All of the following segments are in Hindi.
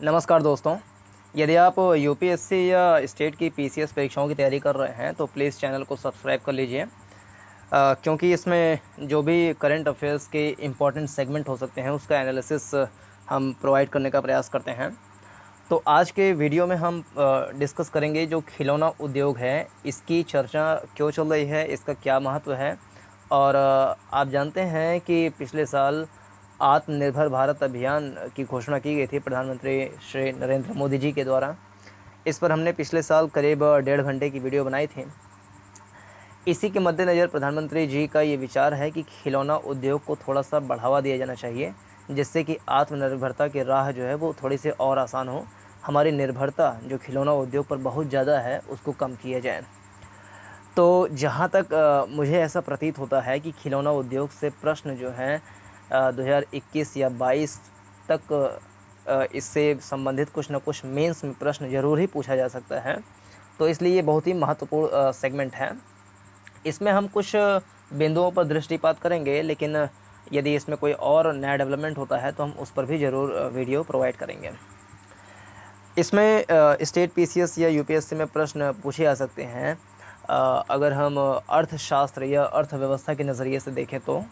नमस्कार दोस्तों। यदि आप यूपीएससी या स्टेट की पीसीएस परीक्षाओं की तैयारी कर रहे हैं तो प्लीज़ चैनल को सब्सक्राइब कर लीजिए, क्योंकि इसमें जो भी करंट अफेयर्स के इम्पोर्टेंट सेगमेंट हो सकते हैं उसका एनालिसिस हम प्रोवाइड करने का प्रयास करते हैं। तो आज के वीडियो में हम डिस्कस करेंगे जो खिलौना उद्योग है, इसकी चर्चा क्यों चल रही है, इसका क्या महत्व है। और आप जानते हैं कि पिछले साल आत्मनिर्भर भारत अभियान की घोषणा की गई थी प्रधानमंत्री श्री नरेंद्र मोदी जी के द्वारा। इस पर हमने पिछले साल करीब 1.5 घंटे की वीडियो बनाई थी। इसी के मद्देनज़र प्रधानमंत्री जी का ये विचार है कि खिलौना उद्योग को थोड़ा सा बढ़ावा दिया जाना चाहिए, जिससे कि आत्मनिर्भरता की राह जो है वो थोड़ी सी और आसान हो। हमारी निर्भरता जो खिलौना उद्योग पर बहुत ज़्यादा है उसको कम किया जाए। तो जहाँ तक मुझे ऐसा प्रतीत होता है कि खिलौना उद्योग से प्रश्न जो हैं 2021 या 22 तक इससे संबंधित कुछ न कुछ मेंस में प्रश्न ज़रूर ही पूछा जा सकता है। तो इसलिए ये बहुत ही महत्वपूर्ण सेगमेंट है। इसमें हम कुछ बिंदुओं पर दृष्टिपात करेंगे, लेकिन यदि इसमें कोई और नया डेवलपमेंट होता है तो हम उस पर भी ज़रूर वीडियो प्रोवाइड करेंगे। इसमें स्टेट पीसीएस या यूपीएससी में प्रश्न पूछे जा सकते हैं। अगर हम अर्थशास्त्र या अर्थव्यवस्था के नज़रिए से देखें तो,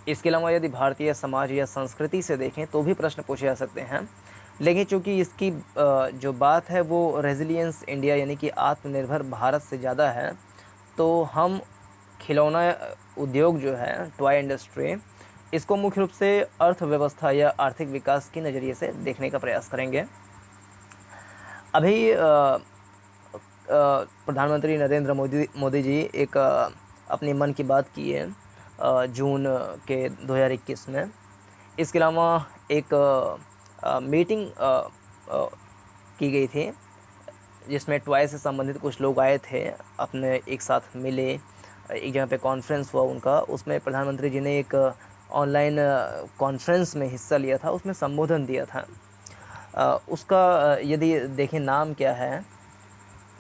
इसके अलावा यदि भारतीय समाज या संस्कृति से देखें तो भी प्रश्न पूछे जा सकते हैं। लेकिन चूँकि इसकी जो बात है वो रेज़िलियंस इंडिया यानी कि आत्मनिर्भर भारत से ज़्यादा है, तो हम खिलौना उद्योग जो है, टॉय इंडस्ट्री, इसको मुख्य रूप से अर्थव्यवस्था या आर्थिक विकास के नज़रिए से देखने का प्रयास करेंगे। अभी प्रधानमंत्री नरेंद्र मोदी जी एक अपनी मन की बात की है जून के 2021 में। इसके अलावा एक मीटिंग की गई थी, जिसमें टॉय से संबंधित कुछ लोग आए थे, अपने एक साथ मिले, एक जगह पे कॉन्फ्रेंस हुआ उनका। उसमें प्रधानमंत्री जी ने एक ऑनलाइन कॉन्फ्रेंस में हिस्सा लिया था, उसमें संबोधन दिया था। उसका यदि देखें नाम क्या है,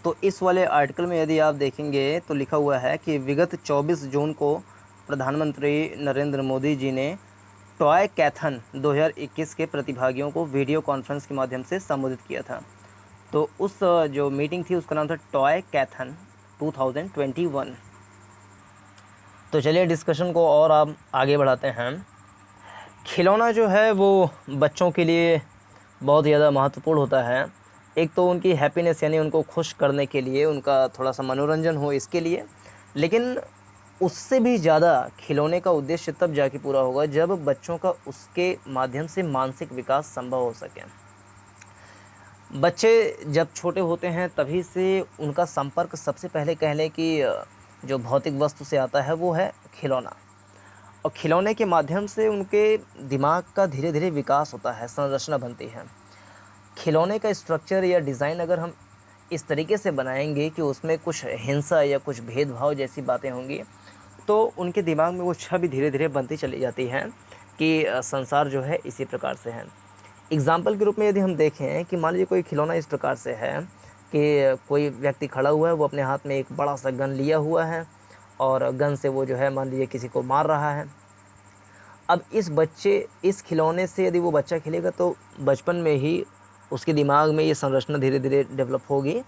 तो इस वाले आर्टिकल में यदि आप देखेंगे तो लिखा हुआ है कि विगत 24 जून को प्रधानमंत्री नरेंद्र मोदी जी ने टॉय कैथन 2021 के प्रतिभागियों को वीडियो कॉन्फ्रेंस के माध्यम से संबोधित किया था। तो उस जो मीटिंग थी उसका नाम था टॉय कैथन 2021। तो चलिए डिस्कशन को और आप आगे बढ़ाते हैं। खिलौना जो है वो बच्चों के लिए बहुत ज़्यादा महत्वपूर्ण होता है। एक तो उनकी हैप्पीनेस यानी उनको खुश करने के लिए, उनका थोड़ा-सा मनोरंजन हो इसके लिए, लेकिन उससे भी ज़्यादा खिलौने का उद्देश्य तब जाके पूरा होगा जब बच्चों का उसके माध्यम से मानसिक विकास संभव हो सके। बच्चे जब छोटे होते हैं तभी से उनका संपर्क सबसे पहले कह लें कि जो भौतिक वस्तु से आता है वो है खिलौना। और खिलौने के माध्यम से उनके दिमाग का धीरे-धीरे विकास होता है, संरचना बनती है। खिलौने का स्ट्रक्चर या डिज़ाइन अगर हम इस तरीके से बनाएँगे कि उसमें कुछ हिंसा या कुछ भेदभाव जैसी बातें होंगी, तो उनके दिमाग में वो छवि धीरे-धीरे बनती चली जाती है कि संसार जो है इसी प्रकार से है। एग्ज़ाम्पल के रूप में यदि हम देखें कि मान लीजिए कोई खिलौना इस प्रकार से है कि कोई व्यक्ति खड़ा हुआ है, वो अपने हाथ में एक बड़ा-सा गन लिया हुआ है और गन से वो जो है मान लीजिए किसी को मार रहा है। अब इस खिलौने से यदि वो बच्चा खेलेगा तो बचपन में ही उसके दिमाग में ये संरचना धीरे-धीरे डेवलप होगी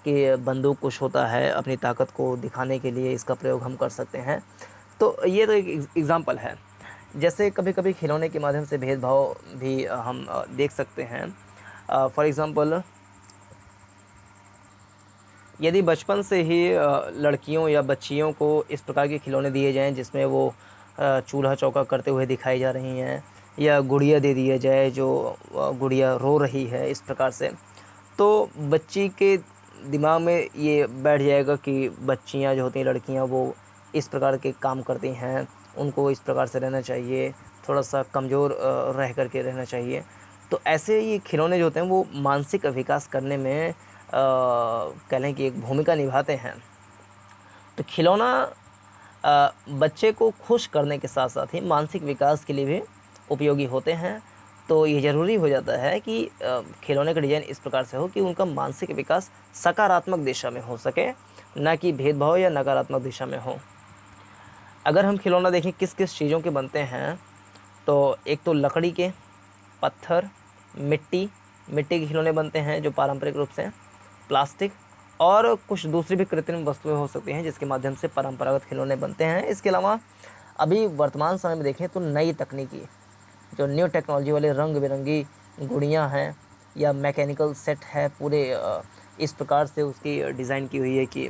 कि बंदूक कुछ होता है, अपनी ताकत को दिखाने के लिए इसका प्रयोग हम कर सकते हैं। तो ये तो एक एग्ज़ाम्पल है। जैसे कभी-कभी खिलौने के माध्यम से भेदभाव भी हम देख सकते हैं। फॉर एग्ज़ाम्पल, यदि बचपन से ही लड़कियों या बच्चियों को इस प्रकार के खिलौने दिए जाएँ जिसमें वो चूल्हा-चौका करते हुए दिखाई जा रही हैं, या गुड़िया दे दिया जाए जो गुड़िया रो रही है इस प्रकार से, तो बच्ची के दिमाग में ये बैठ जाएगा कि बच्चियाँ जो होती हैं, लड़कियाँ, वो इस प्रकार के काम करती हैं, उनको इस प्रकार से रहना चाहिए, थोड़ा-सा कमज़ोर रह कर के रहना चाहिए। तो ऐसे ये खिलौने जो होते हैं वो मानसिक विकास करने में कह लें कि एक भूमिका निभाते हैं। तो खिलौना बच्चे को खुश करने के साथ-साथ ही मानसिक विकास के लिए भी उपयोगी होते हैं। तो ये ज़रूरी हो जाता है कि खिलौने का डिज़ाइन इस प्रकार से हो कि उनका मानसिक विकास सकारात्मक दिशा में हो सके, ना कि भेदभाव या नकारात्मक दिशा में हो। अगर हम खिलौना देखें किस-किस चीज़ों के बनते हैं, तो एक तो लकड़ी के, पत्थर, मिट्टी मिट्टी के खिलौने बनते हैं जो पारंपरिक रूप से, प्लास्टिक और कुछ दूसरी भी कृत्रिम वस्तुएं हो सकती हैं जिसके माध्यम से परंपरागत खिलौने बनते हैं। इसके अलावा अभी वर्तमान समय में देखें तो नई तकनीकी, जो न्यू टेक्नोलॉजी वाले रंग बिरंगी गुड़ियाँ हैं या मैकेनिकल सेट है पूरे, इस प्रकार से उसकी डिज़ाइन की हुई है कि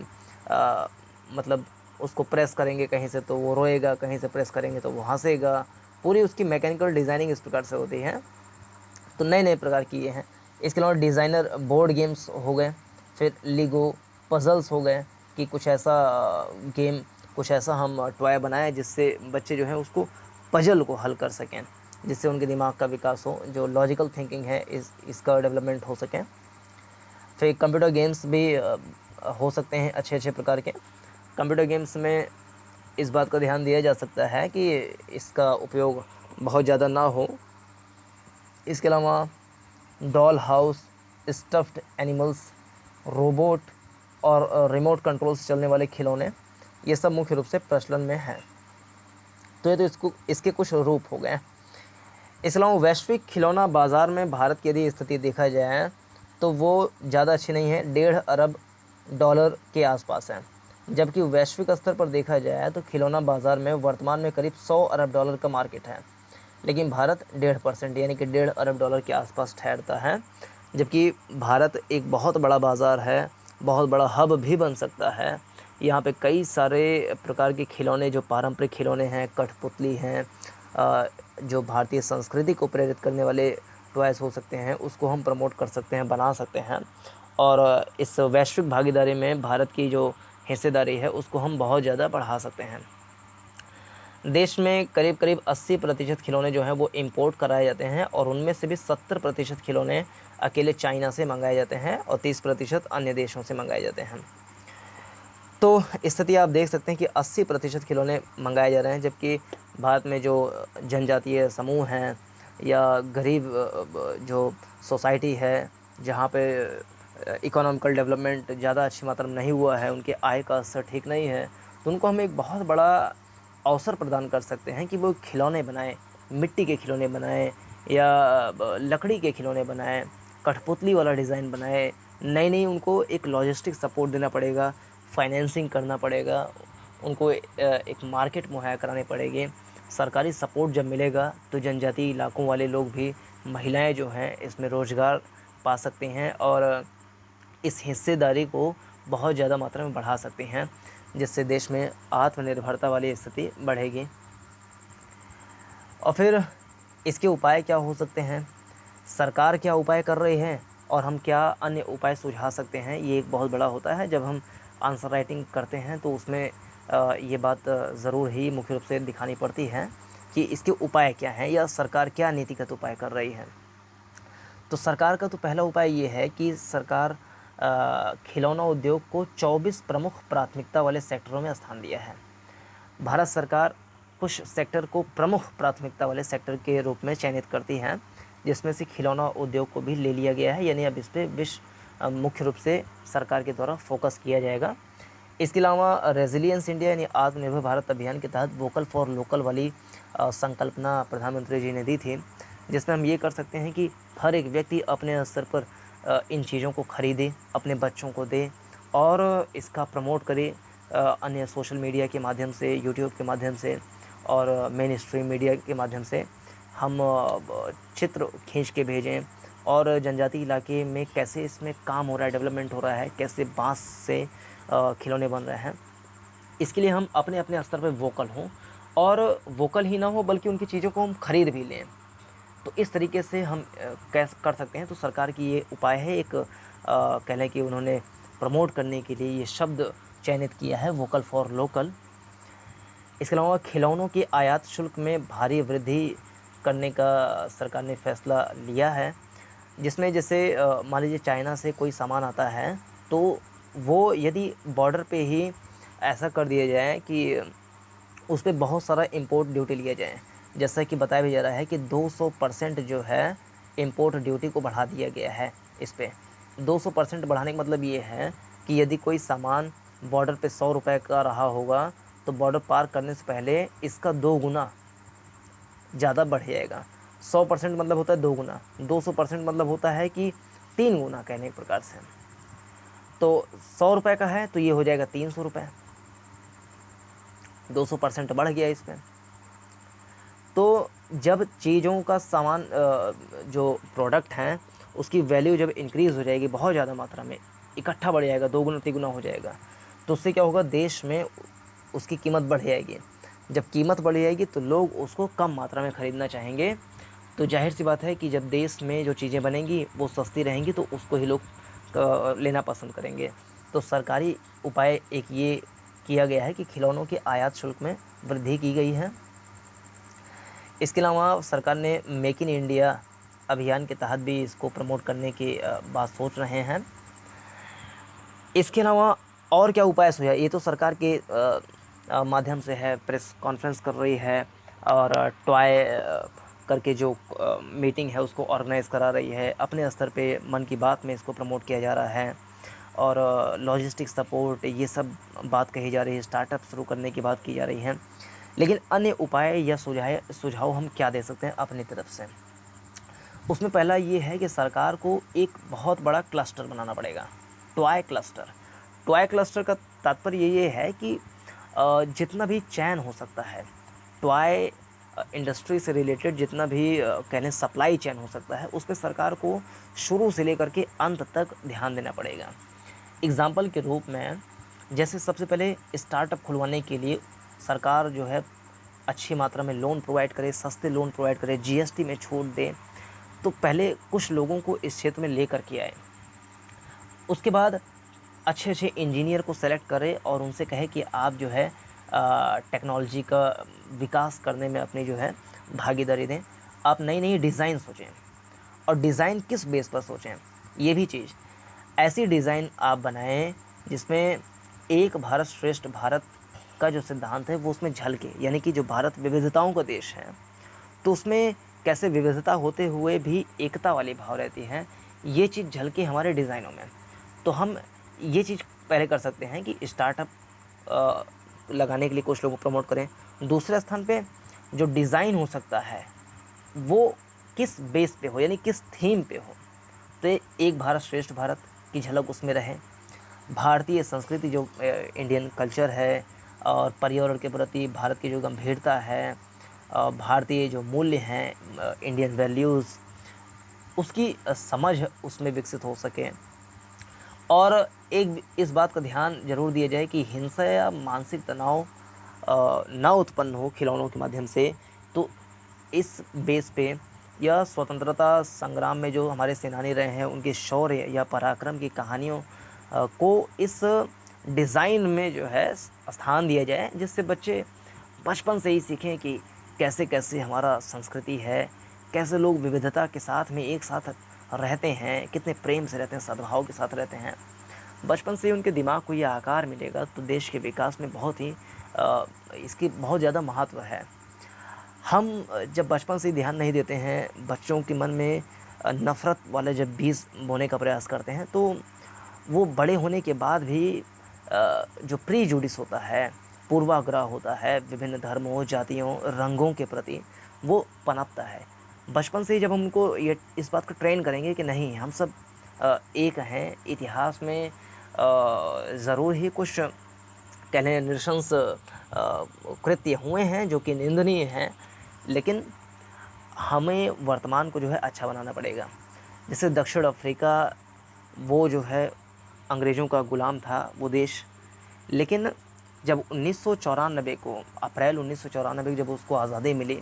मतलब उसको प्रेस करेंगे कहीं से तो वो रोएगा, कहीं से प्रेस करेंगे तो वो हंसेगा, पूरी उसकी मैकेनिकल डिज़ाइनिंग इस प्रकार से होती है। तो नए नए प्रकार की ये हैं। इसके अलावा डिज़ाइनर बोर्ड गेम्स हो गए, फिर लीगो पज़ल्स हो गए कि कुछ ऐसा गेम, कुछ ऐसा हम टॉय बनाएं जिससे बच्चे जो हैं उसको पजल को हल कर सकें, जिससे उनके दिमाग का विकास हो, जो लॉजिकल थिंकिंग है इसका डेवलपमेंट हो सके। फिर कंप्यूटर गेम्स भी हो सकते हैं अच्छे अच्छे प्रकार के। कंप्यूटर गेम्स में इस बात का ध्यान दिया जा सकता है कि इसका उपयोग बहुत ज़्यादा ना हो। इसके अलावा doll house, stuffed animals, robot और रिमोट कंट्रोल से चलने वाले खिलौने, ये सब मुख्य रूप से प्रचलन में हैं। तो ये तो इसके कुछ रूप हो गए। इसके अलावा वैश्विक खिलौना बाज़ार में भारत की यदि स्थिति देखा जाए तो वो ज़्यादा अच्छी नहीं है, 1.5 अरब डॉलर के आसपास है। जबकि वैश्विक स्तर पर देखा जाए तो खिलौना बाज़ार में वर्तमान में करीब 100 अरब डॉलर का मार्केट है, लेकिन भारत 1.5% यानी कि 1.5 अरब डॉलर के आसपास ठहरता है। जबकि भारत एक बहुत बड़ा बाज़ार है, बहुत बड़ा हब भी बन सकता है। यहाँ पे कई सारे प्रकार के खिलौने, जो पारंपरिक खिलौने हैं, कठपुतली हैं, जो भारतीय संस्कृति को प्रेरित करने वाले टॉयज़ हो सकते हैं, उसको हम प्रमोट कर सकते हैं, बना सकते हैं। और इस वैश्विक भागीदारी में भारत की जो हिस्सेदारी है उसको हम बहुत ज़्यादा बढ़ा सकते हैं। देश में करीब करीब 80% खिलौने जो हैं वो इंपोर्ट कराए जाते हैं और उनमें से भी 70% खिलौने अकेले चाइना से मंगाए जाते हैं और 30% अन्य देशों से मंगाए जाते हैं। तो स्थिति आप देख सकते हैं कि 80% खिलौने मंगाए जा रहे हैं, जबकि भारत में जो जनजातीय समूह हैं या गरीब जो सोसाइटी है, जहाँ पे इकोनॉमिकल डेवलपमेंट ज़्यादा अच्छी मात्रा में नहीं हुआ है, उनके आय का स्तर ठीक नहीं है, तो उनको हम एक बहुत बड़ा अवसर प्रदान कर सकते हैं कि वो खिलौने बनाएं, मिट्टी के खिलौने बनाएं या लकड़ी के खिलौने बनाएं, कठपुतली वाला डिज़ाइन बनाएं। नई नई उनको एक लॉजिस्टिक सपोर्ट देना पड़ेगा, फाइनेंसिंग करना पड़ेगा, उनको एक मार्केट मुहैया करानी पड़ेगी। सरकारी सपोर्ट जब मिलेगा तो जनजातीय इलाकों वाले लोग भी, महिलाएं जो हैं, इसमें रोज़गार पा सकती हैं और इस हिस्सेदारी को बहुत ज़्यादा मात्रा में बढ़ा सकती हैं, जिससे देश में आत्मनिर्भरता वाली स्थिति बढ़ेगी। और फिर इसके उपाय क्या हो सकते हैं, सरकार क्या उपाय कर रही है और हम क्या अन्य उपाय सुझा सकते हैं, ये एक बहुत बड़ा होता है। जब हम आंसर राइटिंग करते हैं तो उसमें ये बात ज़रूर ही मुख्य रूप से दिखानी पड़ती है कि इसके उपाय क्या हैं या सरकार क्या नीतिगत उपाय कर रही है। तो सरकार का तो पहला उपाय ये है कि सरकार खिलौना उद्योग को 24 प्रमुख प्राथमिकता वाले सेक्टरों में स्थान दिया है। भारत सरकार कुछ सेक्टर को प्रमुख प्राथमिकता वाले सेक्टर के रूप में चयनित करती है, जिसमें से खिलौना उद्योग को भी ले लिया गया है, यानी अब इस पर मुख्य रूप से सरकार के द्वारा फोकस किया जाएगा। इसके अलावा रेजिलियंस इंडिया यानी आत्मनिर्भर भारत अभियान के तहत वोकल फॉर लोकल वाली संकल्पना प्रधानमंत्री जी ने दी थी, जिसमें हम ये कर सकते हैं कि हर एक व्यक्ति अपने स्तर पर इन चीज़ों को ख़रीदे, अपने बच्चों को दे और इसका प्रमोट करे अन्य सोशल मीडिया के माध्यम से, यूट्यूब के माध्यम से और मेन स्ट्रीम मीडिया के माध्यम से हम चित्र खींच के भेजें और जनजातीय इलाके में कैसे इसमें काम हो रहा है, डेवलपमेंट हो रहा है, कैसे बांस से खिलौने बन रहे हैं। इसके लिए हम अपने अपने स्तर पर वोकल हों और वोकल ही ना हो बल्कि उनकी चीज़ों को हम खरीद भी लें। तो इस तरीके से हम कैसे कर सकते हैं। तो सरकार की ये उपाय है, एक कह लें कि उन्होंने प्रमोट करने के लिए ये शब्द चयनित किया है, वोकल फॉर लोकल। इसके अलावा खिलौनों के आयात शुल्क में भारी वृद्धि करने का सरकार ने फैसला लिया है, जिसमें जैसे मान लीजिए चाइना से कोई सामान आता है तो वो यदि बॉर्डर पे ही ऐसा कर दिया जाए कि उस पे बहुत सारा इंपोर्ट ड्यूटी लिया जाए, जैसा कि बताया भी जा रहा है कि 200% जो है इंपोर्ट ड्यूटी को बढ़ा दिया गया है इस पे। 200% बढ़ाने का मतलब ये है कि यदि कोई सामान बॉर्डर पे 100 रुपये का रहा होगा तो बॉर्डर पार करने से पहले इसका 2 गुना ज़्यादा बढ़ जाएगा। 100% मतलब होता है 2 गुना, 200% मतलब होता है कि 3 गुना कहने एक प्रकार से। तो 100 रुपये का है तो ये हो जाएगा 300 रुपये, 200% बढ़ गया इसमें। तो जब चीज़ों का सामान जो प्रोडक्ट हैं उसकी वैल्यू जब इंक्रीज़ हो जाएगी बहुत ज़्यादा मात्रा में, इकट्ठा बढ़ जाएगा, 2 गुना 3 गुना हो जाएगा, तो उससे क्या होगा, देश में उसकी कीमत बढ़ जाएगी। जब कीमत बढ़ जाएगी तो लोग उसको कम मात्रा में ख़रीदना चाहेंगे। तो जाहिर सी बात है कि जब देश में जो चीज़ें बनेंगी वो सस्ती रहेंगी तो उसको ही लोग लेना पसंद करेंगे। तो सरकारी उपाय एक ये किया गया है कि खिलौनों के आयात शुल्क में वृद्धि की गई है। इसके अलावा सरकार ने मेक इन इंडिया अभियान के तहत भी इसको प्रमोट करने की बात सोच रहे हैं। इसके अलावा और क्या उपाय सुझाव, ये तो सरकार के माध्यम से है, प्रेस कॉन्फ्रेंस कर रही है और टॉय करके जो मीटिंग है उसको ऑर्गेनाइज़ करा रही है। अपने स्तर पे मन की बात में इसको प्रमोट किया जा रहा है और लॉजिस्टिक सपोर्ट ये सब बात कही जा रही है, स्टार्टअप शुरू करने की बात की जा रही है। लेकिन अन्य उपाय या सुझाव हम क्या दे सकते हैं अपनी तरफ से? उसमें पहला ये है कि सरकार को एक बहुत बड़ा क्लस्टर बनाना पड़ेगा, टॉय क्लस्टर। टॉय क्लस्टर का तात्पर्य ये है कि जितना भी चैन हो सकता है, टॉय इंडस्ट्री से रिलेटेड जितना भी कह लें सप्लाई चैन हो सकता है, उस पे सरकार को शुरू से लेकर के अंत तक ध्यान देना पड़ेगा। एग्ज़ाम्पल के रूप में, जैसे सबसे पहले स्टार्टअप खुलवाने के लिए सरकार जो है अच्छी मात्रा में लोन प्रोवाइड करे, सस्ते लोन प्रोवाइड करे, जीएसटी में छूट दे। तो पहले कुछ लोगों को इस क्षेत्र में लेकर के आए, उसके बाद अच्छे अच्छे इंजीनियर को सेलेक्ट करें और उनसे कहे कि आप जो है टेक्नोलॉजी का विकास करने में अपनी जो है भागीदारी दें। आप नई नई डिज़ाइन सोचें, और डिज़ाइन किस बेस पर सोचें, ये भी चीज़, ऐसी डिज़ाइन आप बनाएं जिसमें एक भारत श्रेष्ठ भारत का जो सिद्धांत है वो उसमें झलके, यानी कि जो भारत विविधताओं का देश है तो उसमें कैसे विविधता होते हुए भी एकता वाली भाव रहती है, ये चीज़ झलके हमारे डिज़ाइनों में। तो हम ये चीज़ पहले कर सकते हैं कि स्टार्टअप लगाने के लिए कुछ लोगों को प्रमोट करें। दूसरे स्थान पे जो डिज़ाइन हो सकता है वो किस बेस पे हो, यानी किस थीम पे हो, तो एक भारत श्रेष्ठ भारत की झलक उसमें रहे। भारतीय संस्कृति जो इंडियन कल्चर है और पर्यावरण के प्रति भारत की जो गंभीरता है, भारतीय जो मूल्य हैं, इंडियन वैल्यूज़, उसकी समझ उसमें विकसित हो सके। और एक इस बात का ध्यान ज़रूर दिया जाए कि हिंसा या मानसिक तनाव ना उत्पन्न हो खिलौनों के माध्यम से। तो इस बेस पे या स्वतंत्रता संग्राम में जो हमारे सेनानी रहे हैं उनके शौर्य या पराक्रम की कहानियों को इस डिज़ाइन में जो है स्थान दिया जाए, जिससे बच्चे बचपन से ही सीखें कि कैसे कैसे हमारा संस्कृति है, कैसे लोग विविधता के साथ में एक साथ रहते हैं, कितने प्रेम से रहते हैं, सद्भाव के साथ रहते हैं। बचपन से ही उनके दिमाग को ये आकार मिलेगा तो देश के विकास में बहुत ही इसकी बहुत ज़्यादा महत्व है। हम जब बचपन से ही ध्यान नहीं देते हैं, बच्चों के मन में नफ़रत वाले जब बीज बोने का प्रयास करते हैं तो वो बड़े होने के बाद भी जो प्रीजुडिस होता है, पूर्वाग्रह होता है विभिन्न धर्मों, जातियों, रंगों के प्रति, वो पनपता है। बचपन से ही जब हम उनको ये इस बात को ट्रेन करेंगे कि नहीं हम सब एक हैं, इतिहास में ज़रूर ही कुछ कह लें नृशंस कृत्य हुए हैं जो कि निंदनीय हैं, लेकिन हमें वर्तमान को जो है अच्छा बनाना पड़ेगा। जैसे दक्षिण अफ्रीका, वो जो है अंग्रेज़ों का ग़ुलाम था वो देश, लेकिन जब 1994 को, अप्रैल 1994 जब उसको आज़ादी मिली,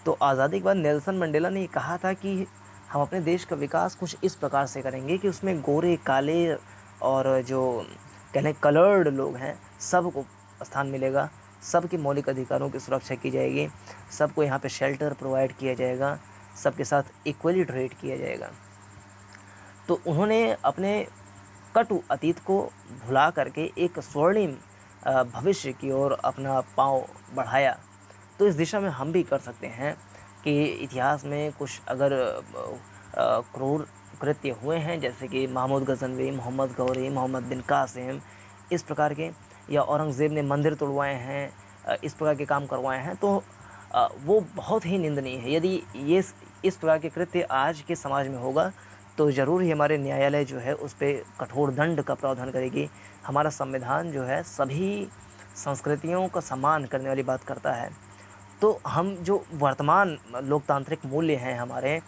तो आज़ादी के बाद नेल्सन मंडेला ने कहा था कि हम अपने देश का विकास कुछ इस प्रकार से करेंगे कि उसमें गोरे, काले और जो कह लें कलर्ड लोग हैं सबको स्थान मिलेगा, सबके मौलिक अधिकारों की सुरक्षा की जाएगी, सबको यहाँ पे शेल्टर प्रोवाइड किया जाएगा, सबके साथ इक्वली ट्रीट किया जाएगा। तो उन्होंने अपने कटु अतीत को भुला करके एक स्वर्णिम भविष्य की ओर अपना पाँव बढ़ाया। तो इस दिशा में हम भी कर सकते हैं कि इतिहास में कुछ अगर क्रूर कृत्य हुए हैं जैसे कि महमूद गजनवी, मोहम्मद गौरी, मोहम्मद बिन कासिम, इस प्रकार के, या औरंगज़ेब ने मंदिर तोड़वाए हैं, इस प्रकार के काम करवाए हैं, तो वो बहुत ही निंदनीय है। यदि इस प्रकार के कृत्य आज के समाज में होगा तो ज़रूर ही हमारे न्यायालय जो है उस पे कठोर दंड का प्रावधान करेगी। हमारा संविधान जो है सभी संस्कृतियों का सम्मान करने वाली बात करता है। तो हम जो वर्तमान लोकतांत्रिक मूल्य हैं हमारे,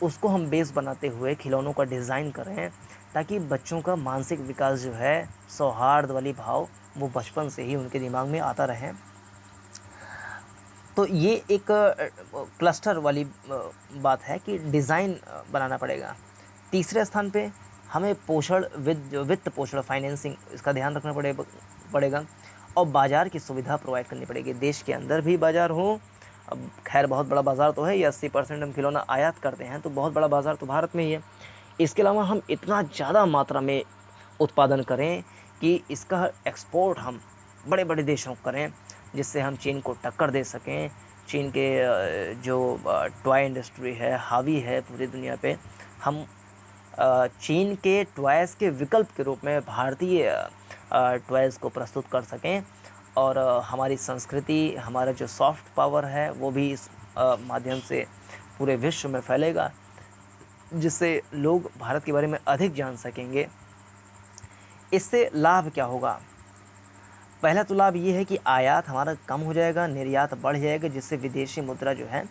उसको हम बेस बनाते हुए खिलौनों का डिज़ाइन करें, ताकि बच्चों का मानसिक विकास जो है, सौहार्द वाली भाव, वो बचपन से ही उनके दिमाग में आता रहे। तो ये एक क्लस्टर वाली बात है कि डिज़ाइन बनाना पड़ेगा। तीसरे स्थान पे हमें पोषण वित्त पोषण फाइनेंसिंग, इसका ध्यान रखना पड़ेगा और बाज़ार की सुविधा प्रोवाइड करनी पड़ेगी। देश के अंदर भी बाज़ार हो। अब खैर बहुत बड़ा बाज़ार तो है, ये 80% हम खिलौना आयात करते हैं, तो बहुत बड़ा बाज़ार तो भारत में ही है। इसके अलावा हम इतना ज़्यादा मात्रा में उत्पादन करें कि इसका एक्सपोर्ट हम बड़े बड़े देशों को करें, जिससे हम चीन को टक्कर दे सकें। चीन के जो टॉय इंडस्ट्री है, हावी है पूरी दुनिया पे, हम चीन के टॉयज़ के विकल्प के रूप में भारतीय टॉयज़ को प्रस्तुत कर सकें। और हमारी संस्कृति, हमारा जो सॉफ्ट पावर है, वो भी इस माध्यम से पूरे विश्व में फैलेगा, जिससे लोग भारत के बारे में अधिक जान सकेंगे। इससे लाभ क्या होगा? पहला तो लाभ ये है कि आयात हमारा कम हो जाएगा, निर्यात बढ़ जाएगा, जिससे विदेशी मुद्रा जो है,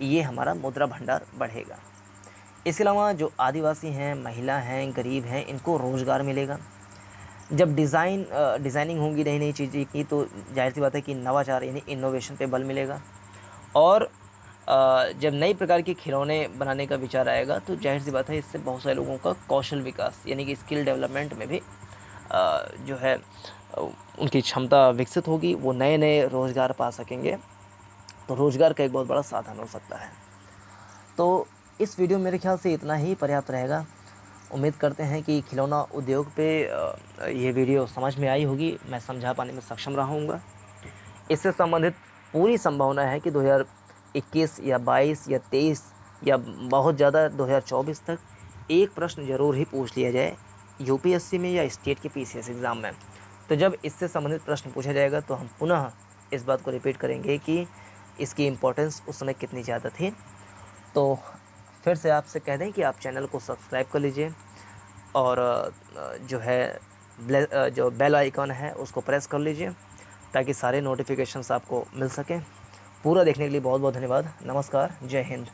ये हमारा मुद्रा भंडार बढ़ेगा। इसके अलावा जो आदिवासी हैं, महिला हैं, गरीब हैं, इनको रोज़गार मिलेगा। जब डिज़ाइनिंग होंगी नई नई चीज़ें की, तो जाहिर सी बात है कि नवाचार यानी इनोवेशन पे बल मिलेगा। और जब नई प्रकार के खिलौने बनाने का विचार आएगा, तो जाहिर सी बात है इससे बहुत सारे लोगों का कौशल विकास यानी कि स्किल डेवलपमेंट में भी जो है उनकी क्षमता विकसित होगी, वो नए नए रोज़गार पा सकेंगे। तो रोज़गार का एक बहुत बड़ा साधन हो सकता है। तो इस वीडियो में मेरे ख्याल से इतना ही पर्याप्त रहेगा। उम्मीद करते हैं कि खिलौना उद्योग पे ये वीडियो समझ में आई होगी, मैं समझा पाने में सक्षम रहा हूँगा। इससे संबंधित पूरी संभावना है कि 2021 या 22 या 23 या बहुत ज़्यादा 2024 तक एक प्रश्न ज़रूर ही पूछ लिया जाए यूपीएससी में या स्टेट के पीसीएस एग्ज़ाम में। तो जब इससे संबंधित प्रश्न पूछा जाएगा, तो हम पुनः इस बात को रिपीट करेंगे कि इसकी इम्पोर्टेंस उस समय कितनी ज़्यादा थी। तो फिर से आपसे कह दें कि आप चैनल को सब्सक्राइब कर लीजिए और जो है जो बेल आइकन है उसको प्रेस कर लीजिए, ताकि सारे नोटिफिकेशंस आपको मिल सकें। पूरा देखने के लिए बहुत बहुत धन्यवाद। नमस्कार, जय हिंद।